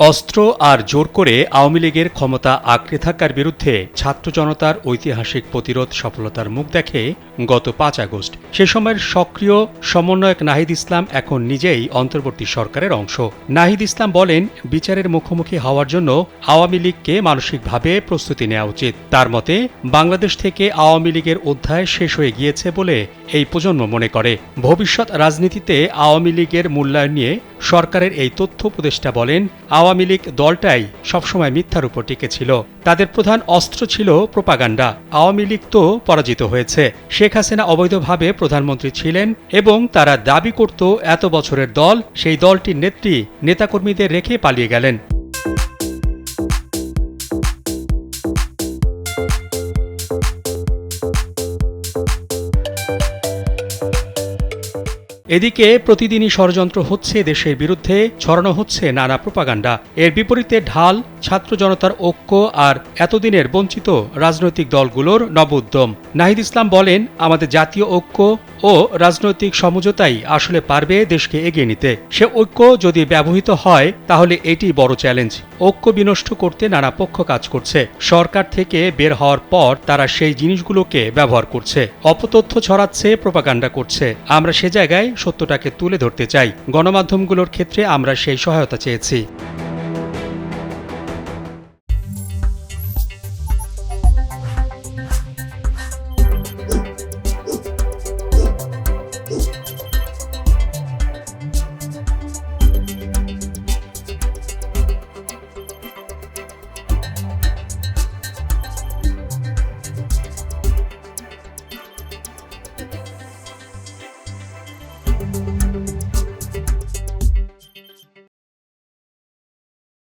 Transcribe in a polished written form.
অস্ত্র আর জোর করে আওয়ামী লীগের ক্ষমতা আঁকড়ে থাকার বিরুদ্ধে ছাত্র জনতার ঐতিহাসিক প্রতিরোধ সফলতার মুখ দেখে গত ৫ আগস্ট। সে সময়ের সক্রিয় সমন্বয়ক নাহিদ ইসলাম এখন নিজেই অন্তর্বর্তী সরকারের অংশ। নাহিদ ইসলাম বলেন, বিচারের মুখোমুখি হওয়ার জন্য আওয়ামী লীগকে মানসিকভাবে প্রস্তুতি নেওয়া উচিত। তার মতে, বাংলাদেশ থেকে আওয়ামী লীগের অধ্যায় শেষ হয়ে গিয়েছে বলে এই প্রজন্ম মনে করে। ভবিষ্যৎ রাজনীতিতে আওয়ামী লীগের মূল্যায়ন নিয়ে সরকারের এই তথ্য উপদেষ্টা বলেন, আওয়ামী লীগ দলটাই সবসময় মিথ্যার উপর টিকে ছিল। তাদের প্রধান অস্ত্র ছিল প্রোপাগান্ডা। আওয়ামী লীগ তো পরাজিত হয়েছে। শেখ হাসিনা অবৈধভাবে প্রধানমন্ত্রী ছিলেন এবং তারা দাবি করত এত বছরের দল, সেই দলটির নেত্রী নেতাকর্মীদের রেখে পালিয়ে গেলেন। এদিকে প্রতিদিনই ষড়যন্ত্র হচ্ছে দেশের বিরুদ্ধে, ছড়ানো হচ্ছে নানা প্রোপাগান্ডা। এর বিপরীতে ঢাল ছাত্র জনতার ঐক্য আর এতদিনের বঞ্চিত রাজনৈতিক দলগুলোর নব উদ্যম। নাহিদ ইসলাম বলেন, আমাদের জাতীয় ঐক্য ও রাজনৈতিক সমঝোতাই আসলে পারবে দেশকে এগিয়ে নিতে। সে ঐক্য যদি ব্যবহৃত হয় তাহলে এটি বড় চ্যালেঞ্জ। ঐক্য বিনষ্ট করতে নানা পক্ষ কাজ করছে। সরকার থেকে বের হওয়ার পর তারা সেই জিনিসগুলোকে ব্যবহার করছে, অপতথ্য ছড়াচ্ছে, প্রোপাগান্ডা করছে। আমরা সে জায়গায় সত্যটাকে তুলে ধরতে চাই। গণমাধ্যমগুলোর ক্ষেত্রে আমরা সেই সহায়তা চেয়েছি।